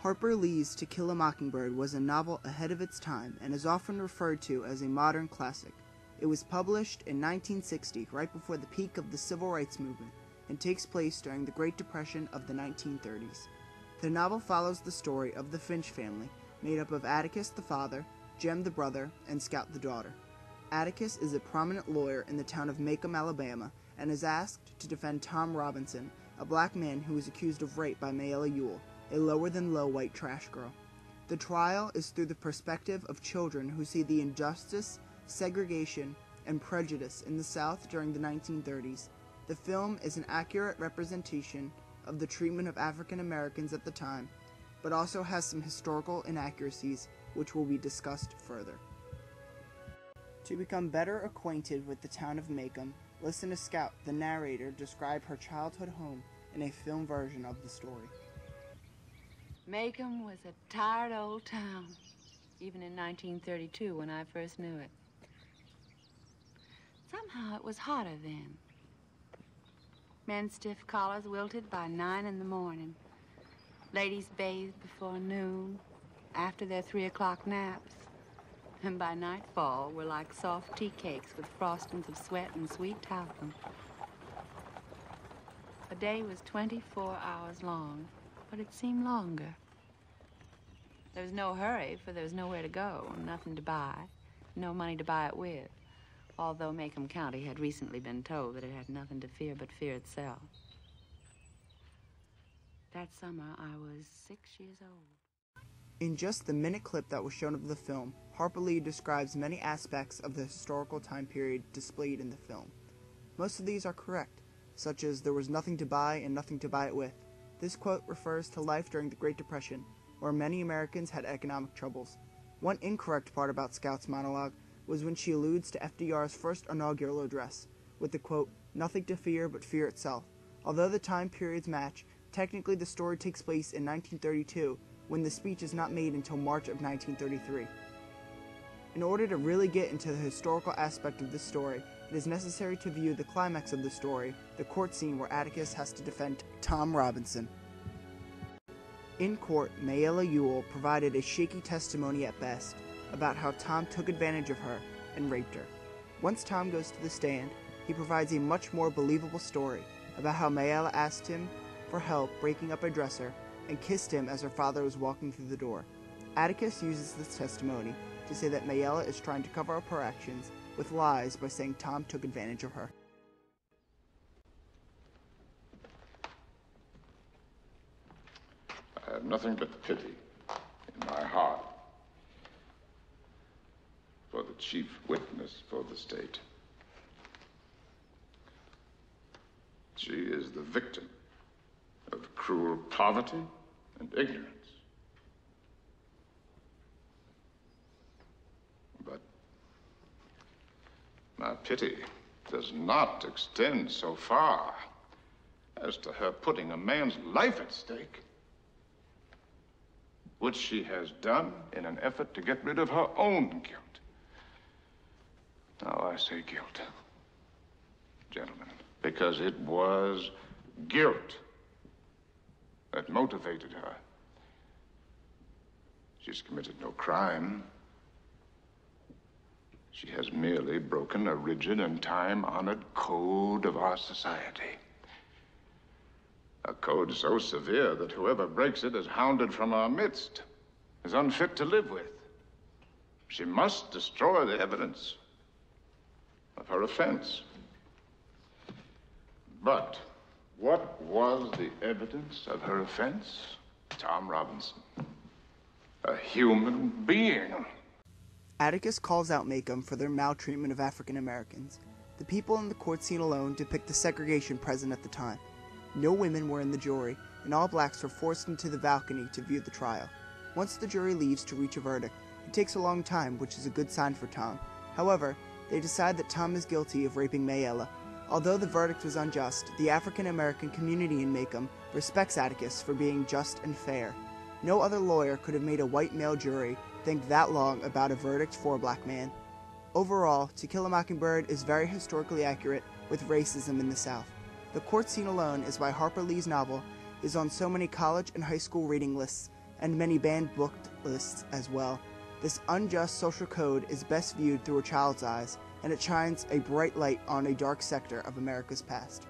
Harper Lee's To Kill a Mockingbird was a novel ahead of its time and is often referred to as a modern classic. It was published in 1960, right before the peak of the Civil Rights Movement, and takes place during the Great Depression of the 1930s. The novel follows the story of the Finch family, made up of Atticus the father, Jem the brother, and Scout the daughter. Atticus is a prominent lawyer in the town of Macomb, Alabama, and is asked to defend Tom Robinson, a black man who is accused of rape by Mayella Ewell, a lower-than-low white trash girl. The trial is through the perspective of children who see the injustice, segregation, and prejudice in the South during the 1930s. The film is an accurate representation of the treatment of African Americans at the time, but also has some historical inaccuracies which will be discussed further. To become better acquainted with the town of Macomb, listen to Scout, the narrator, describe her childhood home in a film version of the story. Macomb was a tired old town, even in 1932 when I first knew it. Somehow it was hotter then. Men's stiff collars wilted by 9 in the morning. Ladies bathed before noon, after their 3 o'clock naps. And by nightfall were like soft tea cakes with frostings of sweat and sweet talcum. A day was 24 hours long, but it seemed longer. There was no hurry, for there was nowhere to go, nothing to buy, no money to buy it with, although Macomb County had recently been told that it had nothing to fear but fear itself. That summer, I was 6 years old. In just the minute clip that was shown of the film, Harper Lee describes many aspects of the historical time period displayed in the film. Most of these are correct, such as there was nothing to buy and nothing to buy it with. This quote refers to life during the Great Depression, where many Americans had economic troubles. One incorrect part about Scout's monologue was when she alludes to FDR's first inaugural address, with the quote, "Nothing to fear but fear itself." Although the time periods match, technically the story takes place in 1932, when the speech is not made until March of 1933. In order to really get into the historical aspect of this story, it is necessary to view the climax of the story, the court scene where Atticus has to defend Tom Robinson. In court, Mayella Ewell provided a shaky testimony at best about how Tom took advantage of her and raped her. Once Tom goes to the stand, he provides a much more believable story about how Mayella asked him for help breaking up a dresser and kissed him as her father was walking through the door. Atticus uses this testimony to say that Mayella is trying to cover up her actions with lies by saying Tom took advantage of her. I have nothing but pity in my heart for the chief witness for the state. She is the victim of cruel poverty and ignorance. But my pity does not extend so far as to her putting a man's life at stake, which she has done in an effort to get rid of her own guilt. Now I say guilt, gentlemen, because it was guilt that motivated her. She's committed no crime. She has merely broken a rigid and time-honored code of our society. A code so severe that whoever breaks it is hounded from our midst, is unfit to live with. She must destroy the evidence of her offense. But what was the evidence of her offense? Tom Robinson, a human being. Atticus calls out Macomb for their maltreatment of African Americans. The people in the court scene alone depict the segregation present at the time. No women were in the jury, and all blacks were forced into the balcony to view the trial. Once the jury leaves to reach a verdict, it takes a long time, which is a good sign for Tom. However, they decide that Tom is guilty of raping Mayella. Although the verdict was unjust, the African American community in Macomb respects Atticus for being just and fair. No other lawyer could have made a white male jury think that long about a verdict for a black man. Overall, To Kill a Mockingbird is very historically accurate with racism in the South. The court scene alone is why Harper Lee's novel is on so many college and high school reading lists, and many banned book lists as well. This unjust social code is best viewed through a child's eyes, and it shines a bright light on a dark sector of America's past.